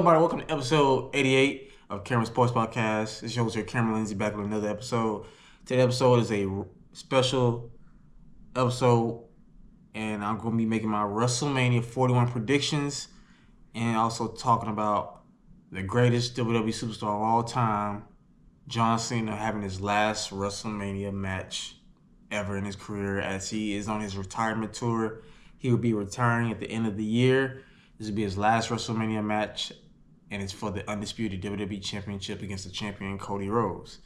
Everybody, welcome to episode 88 of Cameron Sports Podcast. This shows your Cameron Lindsay back with another episode. Today's episode is a special episode, and I'm going to be making my WrestleMania 41 predictions and also talking about the greatest WWE superstar of all time, John Cena, having his last WrestleMania match ever in his career as he is on his retirement tour. He will be retiring at the end of the year. This will be his last WrestleMania match, and it's for the Undisputed WWE Championship against the champion Cody Rhodes.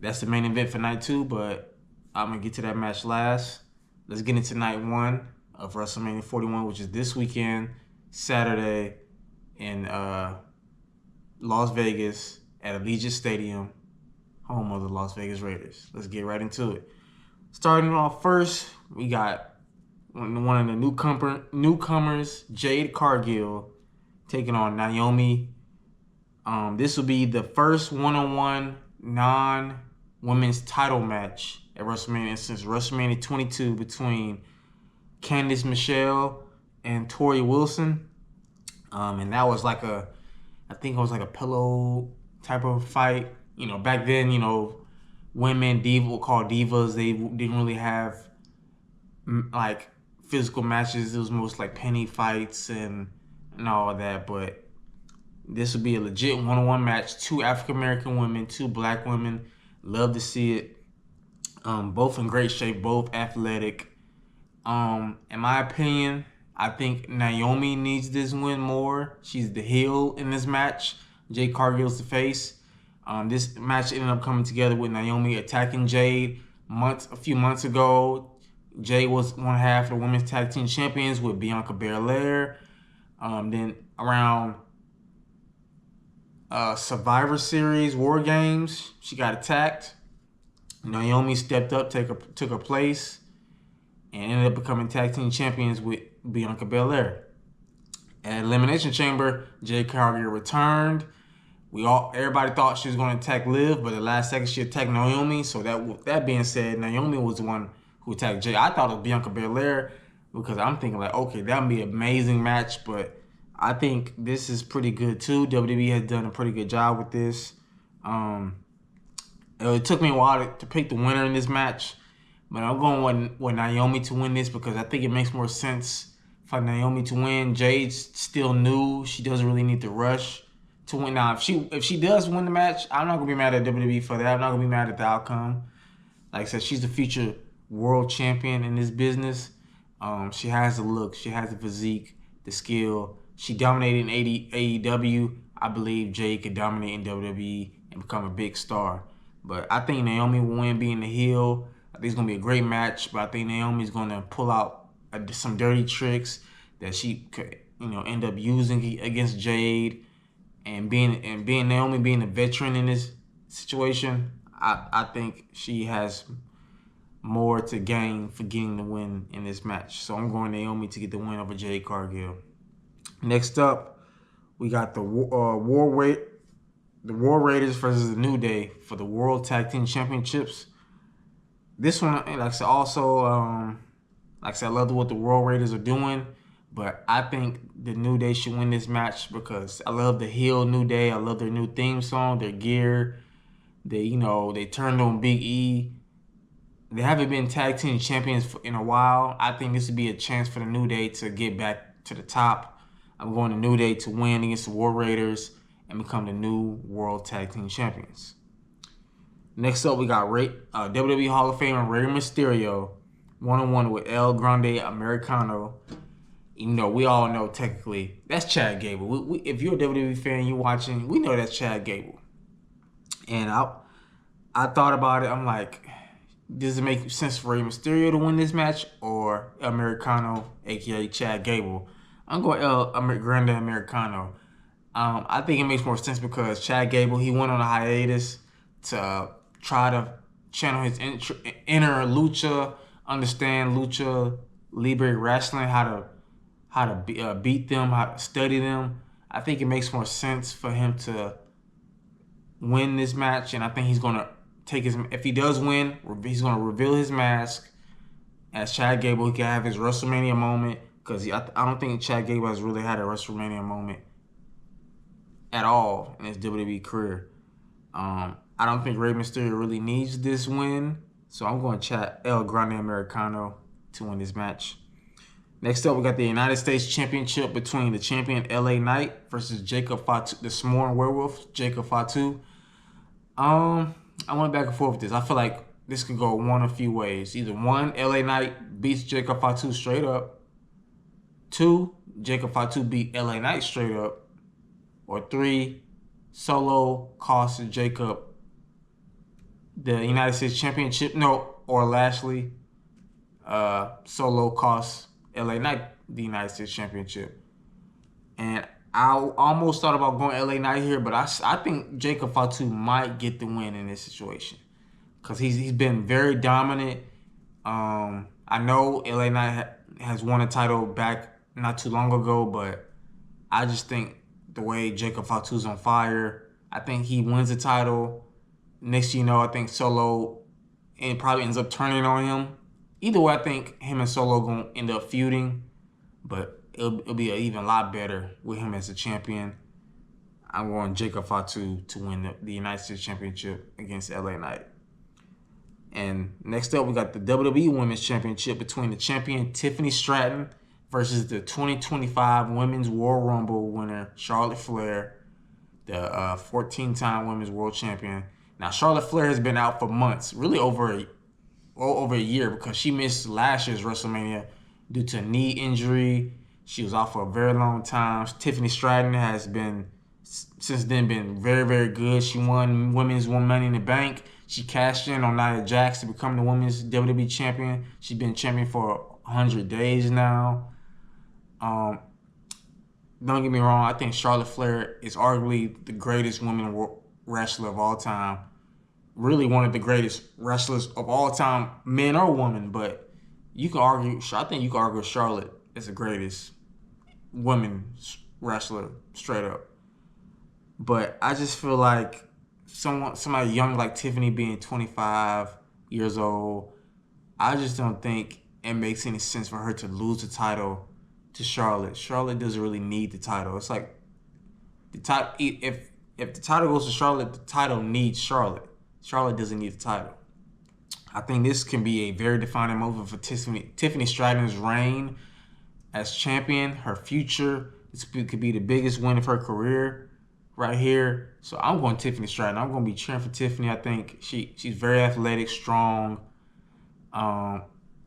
That's the main event for night 2, but I'm going to get to that match last. Let's get into night 1 of WrestleMania 41, which is this weekend, Saturday, in Las Vegas at Allegiant Stadium, home of the Las Vegas Raiders. Let's get right into it. Starting off first, we got one of the newcomers, Jade Cargill, taking on Naomi. This will be the first one-on-one non-women's title match at WrestleMania since WrestleMania 22 between Candice Michelle and Tori Wilson. And that was I think it was like a pillow type of fight. You know, back then, women were called divas. They didn't really have like physical matches. It was most like penny fights and all of that, but this would be a legit one-on-one match. 2 African-American women, 2 black women. Love to see it. Both in great shape, both athletic. In my opinion, I think Naomi needs this win more. She's the heel in this match. Jade Cargill's the face. This match ended up coming together with Naomi attacking Jade a few months ago. Jade was one half of the women's tag team champions with Bianca Belair. Then around Survivor Series War Games, she got attacked. Naomi stepped up, took her place, and ended up becoming tag team champions with Bianca Belair. At Elimination Chamber, Jade Cargill returned. Everybody thought she was going to attack Liv, but the last second she attacked Naomi. So that being said, Naomi was the one who attacked Jade. I thought it was Bianca Belair because I'm thinking okay, that would be an amazing match, but I think this is pretty good too. WWE has done a pretty good job with this. It took me a while to pick the winner in this match, but I'm going with Naomi to win this because I think it makes more sense for Naomi to win. Jade's still new. She doesn't really need to rush to win. Now, if she does win the match, I'm not going to be mad at WWE for that. I'm not going to be mad at the outcome. Like I said, she's the future world champion in this business. She has the look. She has the physique, the skill. She dominated in AEW. I believe Jade could dominate in WWE and become a big star. But I think Naomi will win being the heel. I think it's going to be a great match, but I think Naomi's going to pull out some dirty tricks that she could, end up using against Jade. And being Naomi being a veteran in this situation, I think she has more to gain for getting the win in this match. So I'm going Naomi to get the win over Jade Cargill. Next up, we got the War Raiders versus the New Day for the World Tag Team Championships. This one, like I said, also, I love what the War Raiders are doing, but I think the New Day should win this match because I love the heel New Day. I love their new theme song, their gear. They turned on Big E. They haven't been tag team champions in a while. I think this would be a chance for the New Day to get back to the top. I'm going to New Day to win against the War Raiders and become the new World Tag Team Champions. Next up, we got WWE Hall of Famer Rey Mysterio, one-on-one with El Grande Americano. We all know technically that's Chad Gable. If you're a WWE fan, you're watching, we know that's Chad Gable. And I thought about it. I'm like, does it make sense for Rey Mysterio to win this match or Americano, a.k.a. Chad Gable? I'm going El Grande Americano. I think it makes more sense because Chad Gable, he went on a hiatus to try to channel his inner lucha, understand lucha libre wrestling, how to beat them, how to study them. I think it makes more sense for him to win this match, and I think he's going to if he does win, he's going to reveal his mask as Chad Gable. He can have his WrestleMania moment because I don't think Chad Gable has really had a WrestleMania moment at all in his WWE career. I don't think Rey Mysterio really needs this win, so I'm going to chat El Grande Americano to win this match. Next up, we got the United States Championship between the champion LA Knight versus Jacob Fatu, the Sworn Werewolf, Jacob Fatu. I went back and forth with this. I feel like this could go one of a few ways. Either one, LA Knight beats Jacob Fatu straight up. Two, Jacob Fatu beat LA Knight straight up. Or three, Solo costs Jacob the United States Championship. No, or lastly, Solo costs LA Knight the United States Championship. And I almost thought about going LA Knight here, but I think Jacob Fatu might get the win in this situation. Because he's been very dominant. I know LA Knight has won a title back not too long ago, but I just think the way Jacob Fatu's on fire, I think he wins the title. Next thing you know, I think Solo probably ends up turning on him. Either way, I think him and Solo going to end up feuding, but it'll be an even lot better with him as a champion. I'm going Jacob Fatu to win the United States Championship against LA Knight. And next up, we got the WWE Women's Championship between the champion Tiffany Stratton versus the 2025 Women's World Rumble winner Charlotte Flair, the 14-time Women's World Champion. Now, Charlotte Flair has been out for months, really over a year, because she missed last year's WrestleMania due to a knee injury. She was out for a very long time. Tiffany Stratton has been, since then, been very, very good. She won Women's Money in the Bank. She cashed in on Nia Jax to become the Women's WWE Champion. She's been champion for 100 days now. Don't get me wrong. I think Charlotte Flair is arguably the greatest women wrestler of all time. Really one of the greatest wrestlers of all time, men or women. But you can argue, I think you can argue Charlotte is the greatest women's wrestler, straight up. But I just feel like somebody young like Tiffany being 25 years old, I just don't think it makes any sense for her to lose the title to Charlotte. Charlotte doesn't really need the title. It's like if the title goes to Charlotte, the title needs Charlotte. Charlotte doesn't need the title. I think this can be a very defining moment for Tiffany Stratton's reign as champion, her future. This could be the biggest win of her career right here. So I'm going Tiffany Stratton. I'm going to be cheering for Tiffany. I think she's very athletic, strong, and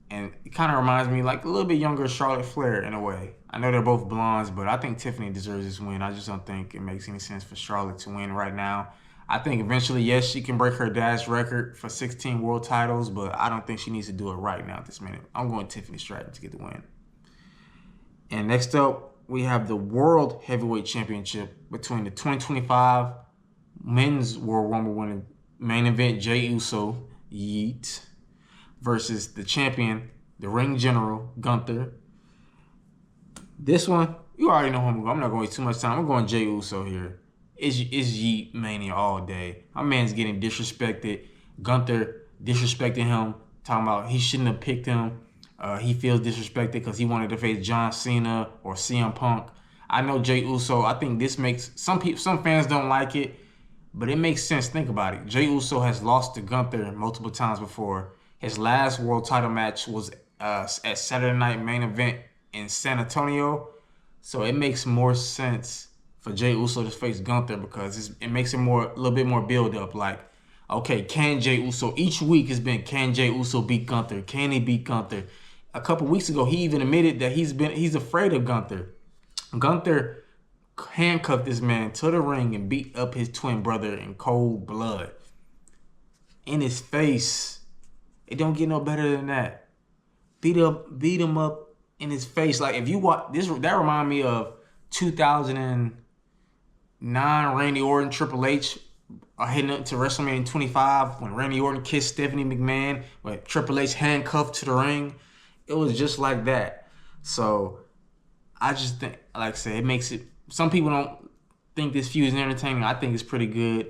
it kind of reminds me like a little bit younger Charlotte Flair in a way. I know they're both blondes, but I think Tiffany deserves this win. I just don't think it makes any sense for Charlotte to win right now. I think eventually, yes, she can break her dad's record for 16 world titles, but I don't think she needs to do it right now at this minute. I'm going Tiffany Stratton to get the win. And next up, we have the World Heavyweight Championship between the 2025 Men's World Rumble winner Main Event Jey USO, Yeet, versus the champion, the Ring General, Gunther. This one, you already know who I'm going. I'm not going to waste too much time. I'm going Jey USO here. It's Yeetmania all day. My man's getting disrespected. Gunther disrespecting him, talking about he shouldn't have picked him. He feels disrespected because he wanted to face John Cena or CM Punk. I know Jey USO. I think this makes some fans don't like it, but it makes sense. Think about it. Jey USO has lost to Gunther multiple times before. His last world title match was at Saturday Night Main Event in San Antonio, so it makes more sense for Jey USO to face Gunther because it makes it a little bit more build up. Like, okay, can Jey USO? Each week has been, can Jey USO beat Gunther? Can he beat Gunther? A couple weeks ago, he even admitted that he's afraid of Gunther. Gunther handcuffed this man to the ring and beat up his twin brother in cold blood. In his face. It don't get no better than that. Beat him up in his face. Like if you watch this, that remind me of 2009 Randy Orton, Triple H heading up to WrestleMania 25 when Randy Orton kissed Stephanie McMahon, with Triple H handcuffed to the ring. It was just like that. So I just think, like I said, it makes it. Some people don't think this feud is entertaining. I think it's pretty good.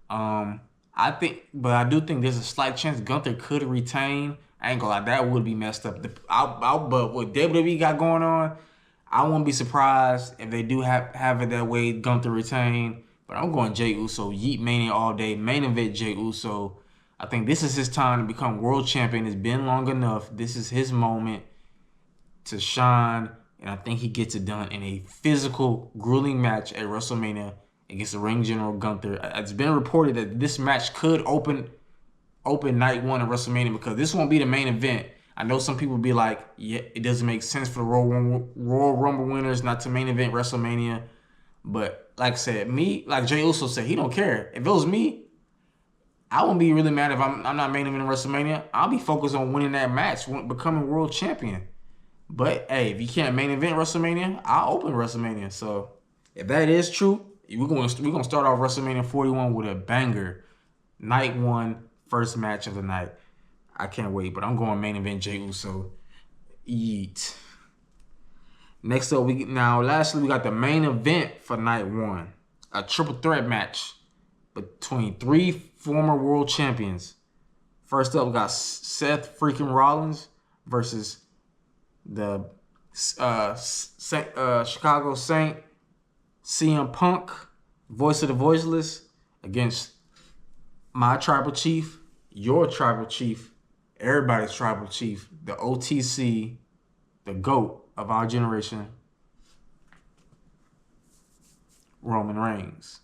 But I do think there's a slight chance Gunther could retain. I ain't gonna lie, that would be messed up. But what WWE got going on, I won't be surprised if they do have it that way, Gunther retain. But I'm going Jey Uso, Yeetmania all day, main event Jey Uso. I think this is his time to become world champion. It's been long enough. This is his moment to shine, and I think he gets it done in a physical, grueling match at WrestleMania against the ring general Gunther. It's been reported that this match could open night one of WrestleMania because this won't be the main event. I know some people be like, yeah, it doesn't make sense for the Royal Rumble winners not to main event WrestleMania. But like I said, like Jey Uso said, he don't care. If it was me, I wouldn't be really mad if I'm not main eventing WrestleMania. I'll be focused on winning that match, becoming world champion. But hey, if you can't main event WrestleMania, I'll open WrestleMania. So if that is true, we're gonna start off WrestleMania 41 with a banger. Night one, first match of the night. I can't wait, but I'm going main event Jey Uso. Yeet. Next up, lastly, we got the main event for night one. A triple threat match between 3 former world champions. First up, we got Seth freaking Rollins versus the Chicago Saint CM Punk, voice of the voiceless, against my tribal chief, your tribal chief, everybody's tribal chief, the OTC, the GOAT of our generation, Roman Reigns.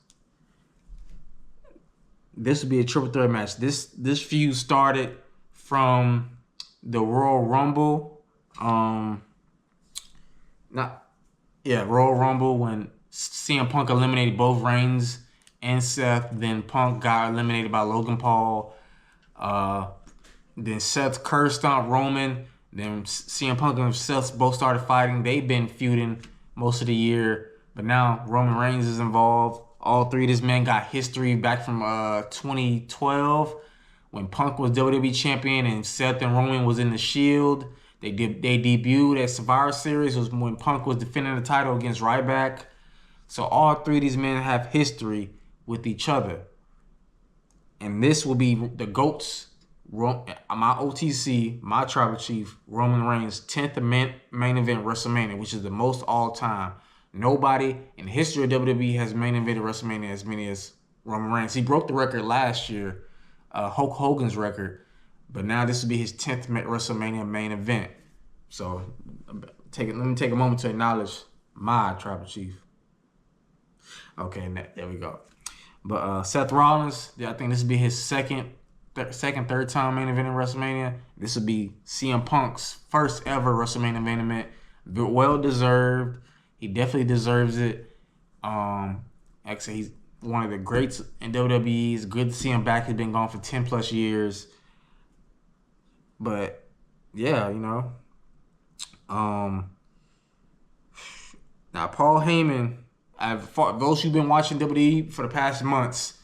This would be a triple threat match. This feud started from the Royal Rumble. Royal Rumble when CM Punk eliminated both Reigns and Seth. Then Punk got eliminated by Logan Paul. Then Seth curb stomped Roman. Then CM Punk and Seth both started fighting. They've been feuding most of the year. But now Roman Reigns is involved. All three of these men got history back from 2012 when Punk was WWE Champion and Seth and Roman was in the Shield. They debuted at Survivor Series. It was when Punk was defending the title against Ryback. So all three of these men have history with each other. And this will be the GOATs, my OTC, my tribal chief, Roman Reigns' 10th main event WrestleMania, which is the most all time. Nobody in the history of WWE has main evented WrestleMania as many as Roman Reigns. He broke the record last year, Hulk Hogan's record. But now this will be his 10th WrestleMania main event. So let me take a moment to acknowledge my tribal chief. Okay, there we go. But Seth Rollins, I think this will be his third time main event in WrestleMania. This will be CM Punk's first ever WrestleMania main event. Well deserved. He definitely deserves it. Like I said, he's one of the greats in WWE. It's good to see him back. He's been gone for 10 plus years. But yeah, now Paul Heyman, those who've been watching WWE for the past months,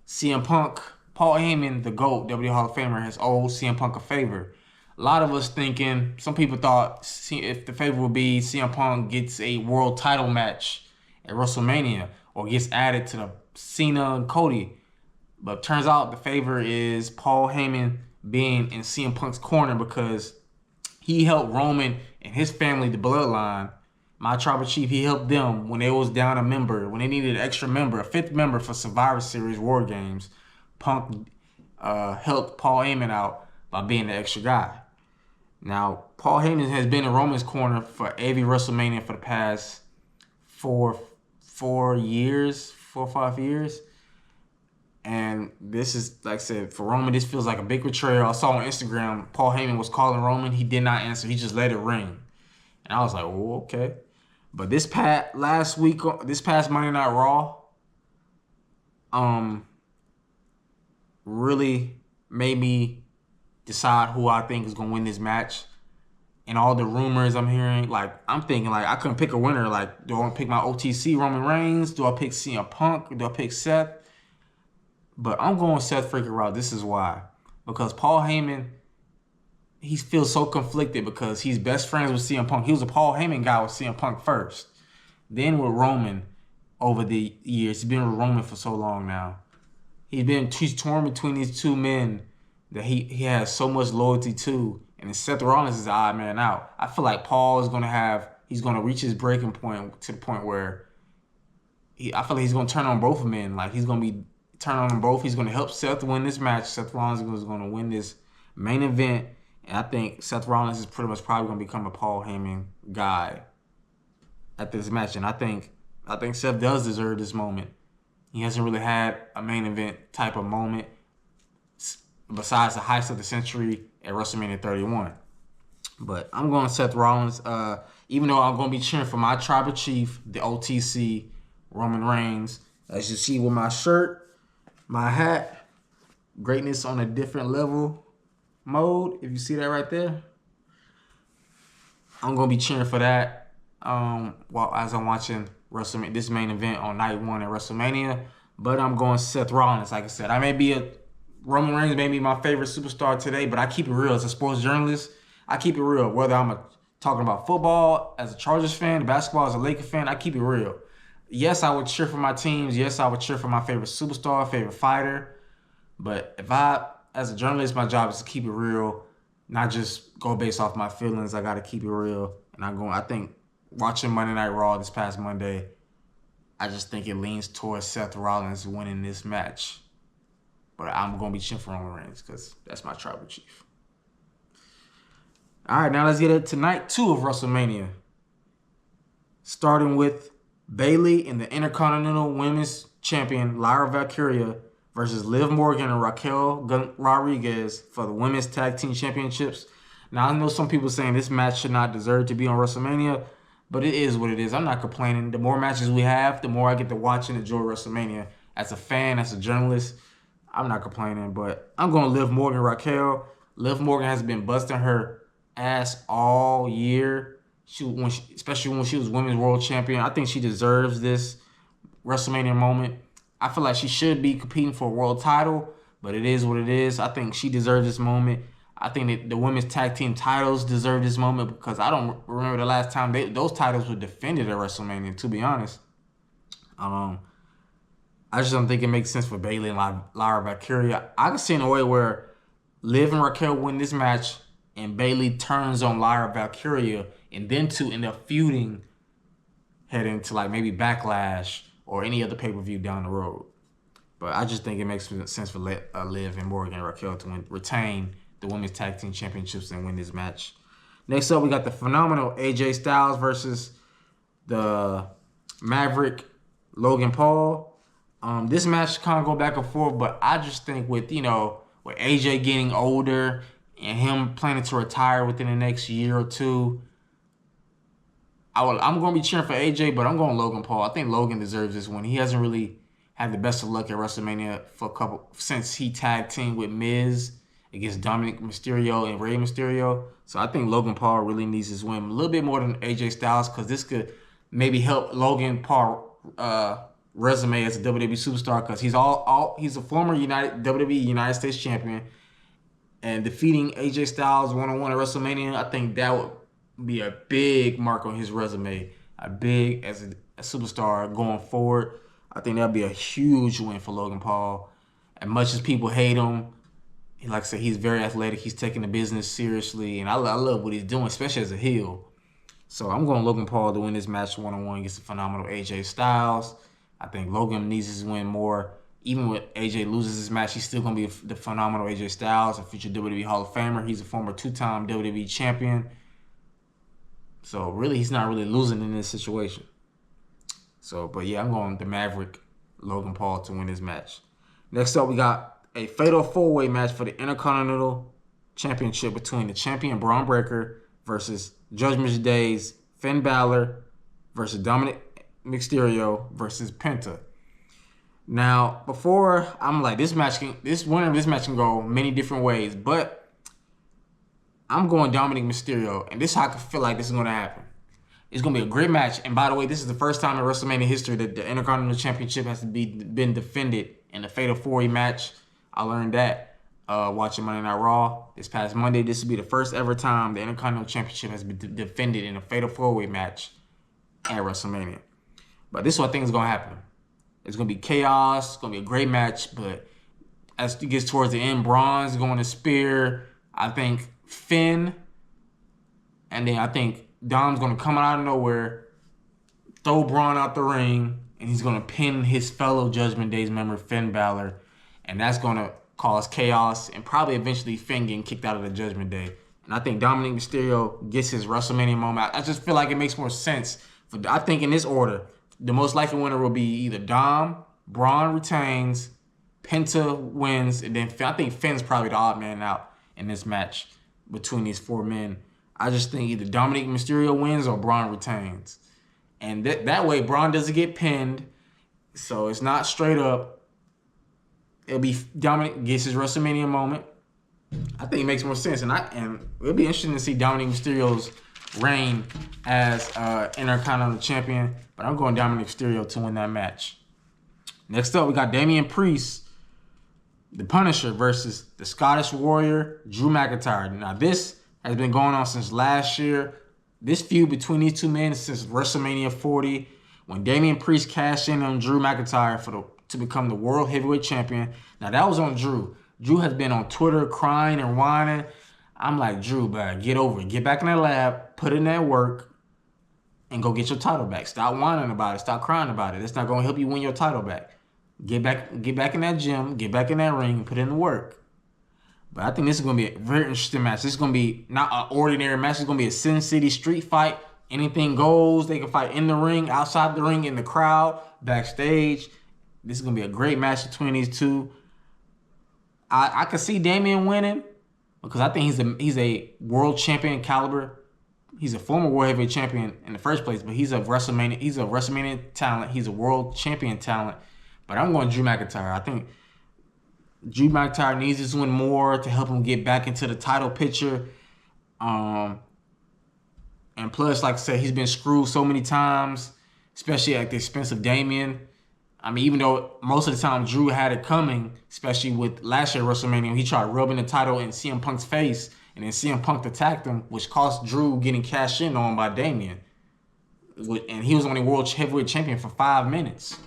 CM Punk, Paul Heyman, the GOAT, WWE Hall of Famer, has owed CM Punk a favor. A lot of us thinking, some people thought if the favor would be CM Punk gets a world title match at WrestleMania or gets added to the Cena and Cody. But turns out the favor is Paul Heyman being in CM Punk's corner because he helped Roman and his family, the bloodline, my tribal chief, he helped them when they was down a member, when they needed an extra member, a 5th member for Survivor Series War Games. Punk helped Paul Heyman out by being the extra guy. Now, Paul Heyman has been in Roman's corner for every WrestleMania for the past 4 or 5 years. And this is, like I said, for Roman, this feels like a big betrayal. I saw on Instagram, Paul Heyman was calling Roman. He did not answer. He just let it ring. And I was like, oh, okay. But this past Monday Night Raw, really made me decide who I think is going to win this match. And all the rumors I'm hearing, I'm thinking, I couldn't pick a winner. Do I want to pick my OTC, Roman Reigns? Do I pick CM Punk? Do I pick Seth? But I'm going Seth freaking Rollins. This is why. Because Paul Heyman, he feels so conflicted because he's best friends with CM Punk. He was a Paul Heyman guy with CM Punk first. Then with Roman over the years. He's been with Roman for so long now. He's torn between these two men that he has so much loyalty to. And Seth Rollins is the odd man out. I feel like Paul is going to have he's going to reach his breaking point to the point where I feel like he's going to turn on both men. Like, he's going to be turn on them both. He's going to help Seth win this match. Seth Rollins is going to win this main event. And I think Seth Rollins is pretty much probably going to become a Paul Heyman guy at this match. And I think Seth does deserve this moment. He hasn't really had a main event type of moment besides the heist of the century at WrestleMania 31. But I'm going Seth Rollins. Even though I'm going to be cheering for my tribal chief, the OTC, Roman Reigns. As you see with my shirt, my hat, greatness on a different level mode. If you see that right there, I'm going to be cheering for that while as I'm watching WrestleMania, this main event on night 1 at WrestleMania. But I'm going Seth Rollins. Like I said, Roman Reigns may be my favorite superstar today, but I keep it real. As a sports journalist, I keep it real. Whether I'm talking about football as a Chargers fan, basketball as a Lakers fan, I keep it real. Yes, I would cheer for my teams. Yes, I would cheer for my favorite superstar, favorite fighter. But as a journalist, my job is to keep it real, not just go based off my feelings. I got to keep it real. And I think watching Monday Night Raw this past Monday, I just think it leans towards Seth Rollins winning this match. But I'm going to be cheering for Roman Reigns because that's my tribal chief. All right, now let's get into night 2 of WrestleMania. Starting with Bayley and the Intercontinental Women's Champion Lyra Valkyria versus Liv Morgan and Raquel Rodriguez for the Women's Tag Team Championships. Now, I know some people saying this match should not deserve to be on WrestleMania, but it is what it is. I'm not complaining. The more matches we have, the more I get to watch and enjoy WrestleMania. As a fan, as a journalist, I'm not complaining, but I'm going to Liv Morgan, Raquel. Liv Morgan has been busting her ass all year, especially when she was Women's World Champion. I think she deserves this WrestleMania moment. I feel like she should be competing for a world title, but it is what it is. I think she deserves this moment. I think that the women's tag team titles deserve this moment because I don't remember the last time those titles were defended at WrestleMania, to be honest. I just don't think it makes sense for Bayley and Lyra Valkyria. I can see in a way where Liv and Raquel win this match and Bayley turns on Lyra Valkyria and then two end up feuding heading to like maybe Backlash or any other pay-per-view down the road. But I just think it makes sense for Liv and Morgan and Raquel to retain the Women's Tag Team Championships and win this match. Next up, we got the phenomenal AJ Styles versus the Maverick Logan Paul. This match kind of go back and forth, but I just think with AJ getting older and him planning to retire within the next year or two, I'm going to be cheering for AJ, but I'm going Logan Paul. I think Logan deserves this one. He hasn't really had the best of luck at WrestleMania since he tag teamed with Miz against Dominic Mysterio and Rey Mysterio. So I think Logan Paul really needs this win a little bit more than AJ Styles because this could maybe help Logan Paul resume as a WWE superstar because he's a former WWE United States champion, and defeating AJ Styles one-on-one at WrestleMania, I think that would be a big mark on his resume, as a superstar going forward. I think that would be a huge win for Logan Paul. As much as people hate him, like I said, he's very athletic. He's taking the business seriously, and I love what he's doing, especially as a heel. So I'm going Logan Paul to win this match one-on-one against the phenomenal AJ Styles. I think Logan needs his win more. Even when AJ loses this match, he's still going to be the phenomenal AJ Styles, a future WWE Hall of Famer. He's a former 2-time WWE champion. So really, he's not really losing in this situation. But yeah, I'm going the Maverick Logan Paul to win this match. Next up, we got a fatal 4-way match for the Intercontinental Championship between the champion Braun Breaker versus Judgment Day's Finn Balor versus Dominic Mysterio versus Penta. Now, before I'm like, this winner of this match can go many different ways, but I'm going Dominic Mysterio, and this is how I feel like this is going to happen. It's going to be a great match, and by the way, this is the first time in WrestleMania history that the Intercontinental Championship has been defended in a fatal 4-way match. I learned that watching Monday Night Raw this past Monday. This will be the first ever time the Intercontinental Championship has been defended in a fatal 4-way match at WrestleMania. But this is what I think is going to happen. It's going to be chaos. It's going to be a great match. But as it gets towards the end, Braun's going to spear, I think, Finn. And then I think Dom's going to come out of nowhere, throw Braun out the ring, and he's going to pin his fellow Judgment Day's member, Finn Balor. And that's going to cause chaos and probably eventually Finn getting kicked out of the Judgment Day. And I think Dominic Mysterio gets his WrestleMania moment. I just feel like it makes more sense. I think in this order, the most likely winner will be either Dom, Braun retains, Penta wins, and then I think Finn's probably the odd man out in this match between these four men. I just think either Dominic Mysterio wins or Braun retains. And that way, Braun doesn't get pinned, so it's not straight up. It'll be Dominic gets his WrestleMania moment. I think it makes more sense, and it'll be interesting to see Dominic Mysterio's reign as Intercontinental Champion. But I'm going Dominic Mysterio to win that match. Next up, we got Damian Priest, the Punisher, versus the Scottish Warrior, Drew McIntyre. Now, this has been going on since last year. This feud between these two men since WrestleMania 40, when Damian Priest cashed in on Drew McIntyre to become the World Heavyweight Champion. Now, that was on Drew. Drew has been on Twitter crying and whining. I'm like, Drew, man, get over it. Get back in that lab, put in that work, and go get your title back. Stop whining about it. Stop crying about it. It's not going to help you win your title back. Get back in that gym, get back in that ring, and put in the work. But I think this is going to be a very interesting match. This is going to be not an ordinary match. It's going to be a Sin City street fight. Anything goes. They can fight in the ring, outside the ring, in the crowd, backstage. This is going to be a great match between these two. I can see Damian winning because I think he's a world champion caliber. He's a former world heavyweight champion in the first place, but he's a WrestleMania talent. He's a world champion talent. But I'm going Drew McIntyre. I think Drew McIntyre needs to win more to help him get back into the title picture. And plus, like I said, he's been screwed so many times, especially at the expense of Damian. I mean, even though most of the time Drew had it coming, especially with last year WrestleMania, he tried rubbing the title in CM Punk's face, and then CM Punk attacked him, which cost Drew getting cashed in on by Damian. And he was only World Heavyweight Champion for 5 minutes.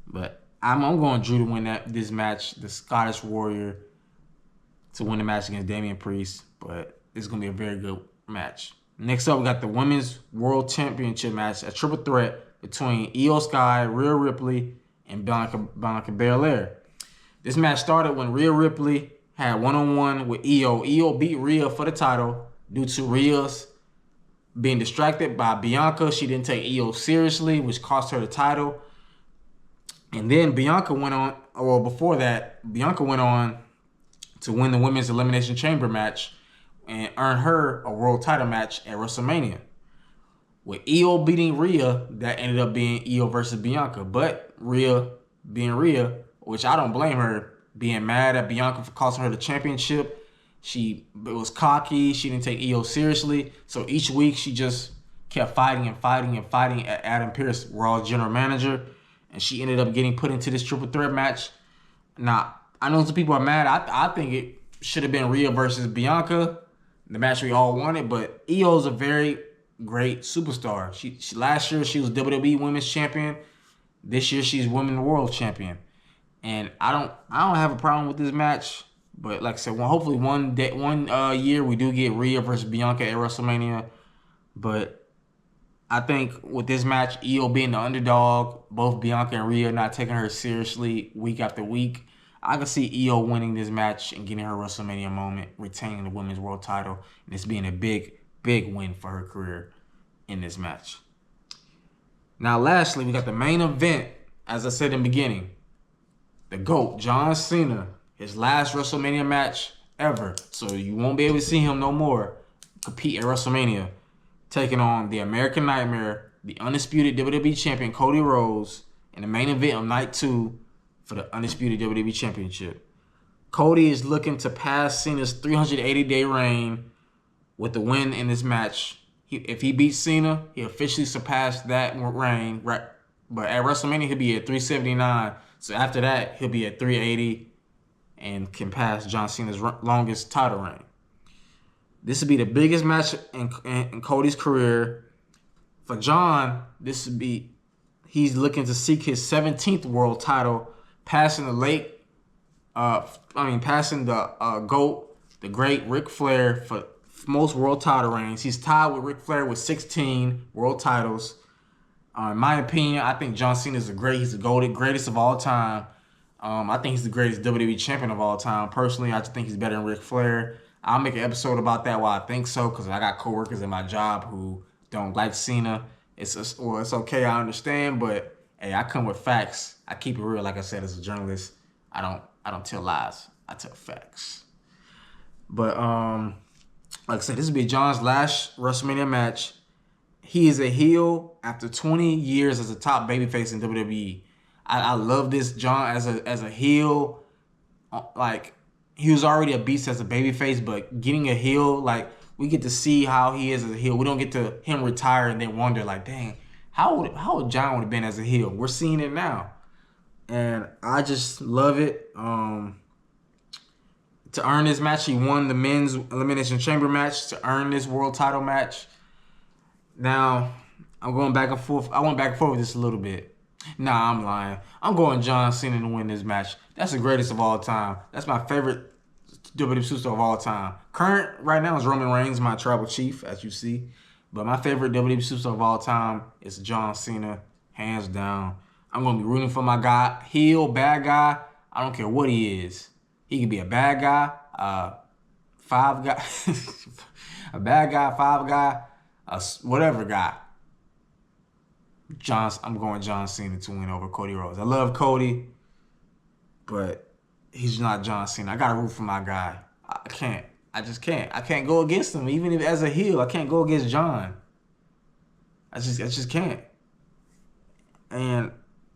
But I'm going Drew to win this match, the Scottish Warrior, to win the match against Damian Priest. But it's going to be a very good match. Next up, we got the Women's World Championship match, a triple threat between Io Sky, Rhea Ripley, and Bianca Belair. This match started when Rhea Ripley had one-on-one with Io. Io beat Rhea for the title due to Rhea's being distracted by Bianca. She didn't take Io seriously, which cost her the title. And then Bianca went on to win the Women's Elimination Chamber match and earn her a world title match at WrestleMania. With Io beating Rhea, that ended up being Io versus Bianca. But Rhea being Rhea, which I don't blame her, being mad at Bianca for costing her the championship. It was cocky. She didn't take Io seriously. So each week she just kept fighting at Adam Pearce, Raw's general manager. And she ended up getting put into this triple threat match. Now, I know some people are mad. I think it should have been Rhea versus Bianca, the match we all wanted. But Io's a very great superstar. She last year she was WWE Women's Champion. This year she's Women's World Champion. And I don't have a problem with this match. But like I said, hopefully one year we do get Rhea versus Bianca at WrestleMania. But I think with this match, Io being the underdog, both Bianca and Rhea not taking her seriously week after week, I can see Io winning this match and getting her WrestleMania moment, retaining the Women's World title, and this being a big win for her career in this match. Now, lastly, we got the main event, as I said in the beginning. The GOAT, John Cena, his last WrestleMania match ever. So you won't be able to see him no more compete at WrestleMania, taking on the American Nightmare, the Undisputed WWE Champion Cody Rhodes, in the main event of Night 2 for the Undisputed WWE Championship. Cody is looking to pass Cena's 380-day reign with the win in this match. If he beats Cena, he officially surpassed that reign. But at WrestleMania, he'll be at 379. So after that, he'll be at 380 and can pass John Cena's longest title reign. This would be the biggest match in Cody's career. For John, he's looking to seek his 17th world title, passing the GOAT, the great Ric Flair, most world title reigns. He's tied with Ric Flair with 16 world titles. In my opinion, I think John Cena is he's the greatest of all time. I think he's the greatest WWE champion of all time. Personally, I just think he's better than Ric Flair. I'll make an episode about that why I think so, because I got coworkers in my job who don't like Cena. It's okay, I understand, but hey, I come with facts. I keep it real, like I said, as a journalist. I don't tell lies. I tell facts. But like I said, this will be John's last WrestleMania match. He is a heel after 20 years as a top babyface in WWE. I love this John as a heel. Like, he was already a beast as a babyface, but getting a heel, like, we get to see how he is as a heel. We don't get to him retire and then wonder, like, dang, how would John would have been as a heel? We're seeing it now, and I just love it. To earn this match, he won the men's Elimination Chamber match to earn this world title match. Now, I'm going back and forth. I went back and forth with this a little bit. Nah, I'm lying. I'm going John Cena to win this match. That's the greatest of all time. That's my favorite WWE superstar of all time. Current right now is Roman Reigns, my tribal chief, as you see. But my favorite WWE superstar of all time is John Cena, hands down. I'm going to be rooting for my guy. Heel, bad guy, I don't care what he is. He could be a bad guy, five guy, a bad guy, five guy, whatever guy. I'm going John Cena to win over Cody Rhodes. I love Cody, but he's not John Cena. I gotta root for my guy. I can't. I just can't. I can't go against him. Even if as a heel, I can't go against John. I just can't. And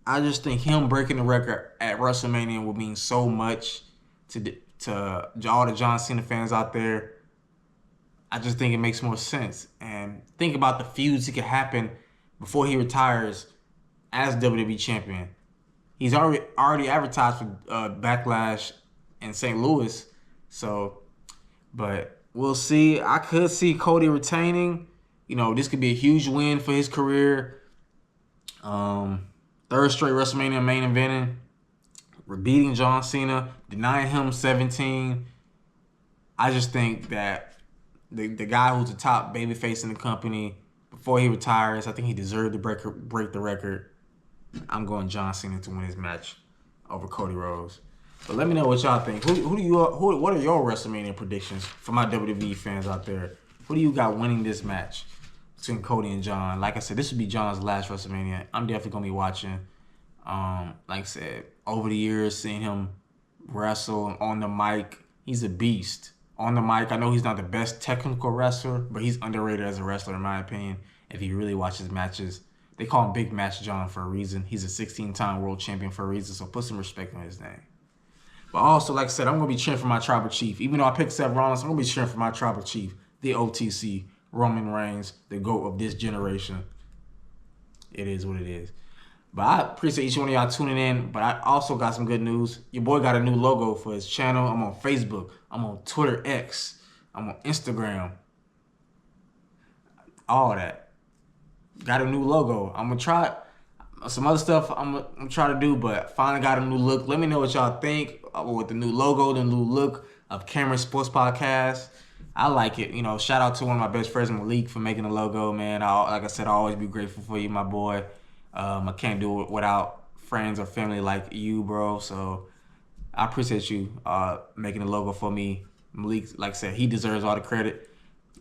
I just think him breaking the record at WrestleMania will mean so much to all the John Cena fans out there. I just think it makes more sense. And think about the feuds that could happen before he retires as WWE champion. He's already advertised for Backlash in St. Louis. So, but we'll see. I could see Cody retaining. You know, this could be a huge win for his career. Third straight WrestleMania main eventing. We're beating John Cena, denying him 17. I just think that the guy who's the top babyface in the company, before he retires, I think he deserved to break the record. I'm going John Cena to win his match over Cody Rhodes. But let me know what y'all think. What are your WrestleMania predictions for my WWE fans out there? Who do you got winning this match between Cody and John? Like I said, this would be John's last WrestleMania. I'm definitely gonna be watching. Like I said, over the years, seeing him wrestle on the mic, he's a beast. On the mic, I know he's not the best technical wrestler, but he's underrated as a wrestler, in my opinion. If you really watch his matches, they call him Big Match John for a reason. He's a 16-time world champion for a reason, so put some respect on his name. But also, like I said, I'm going to be cheering for my tribal chief. Even though I picked Seth Rollins, I'm going to be cheering for my tribal chief, the OTC, Roman Reigns, the GOAT of this generation. It is what it is. But I appreciate each one of y'all tuning in. But I also got some good news. Your boy got a new logo for his channel. I'm on Facebook. I'm on Twitter X. I'm on Instagram. All that. Got a new logo. I'm going to try some other stuff I'm going to try to do, but finally got a new look. Let me know what y'all think with the new logo, the new look of Cameron Sports Podcast. I like it. You know, shout out to one of my best friends, Malik, for making the logo, man. Like I said, I'll always be grateful for you, my boy. I can't do it without friends or family like you, bro. So I appreciate you making the logo for me. Malik, like I said, he deserves all the credit.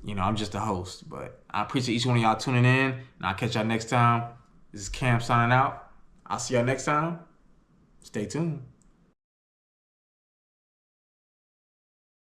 You know, I'm just a host. But I appreciate each one of y'all tuning in. And I'll catch y'all next time. This is Cam signing out. I'll see y'all next time. Stay tuned.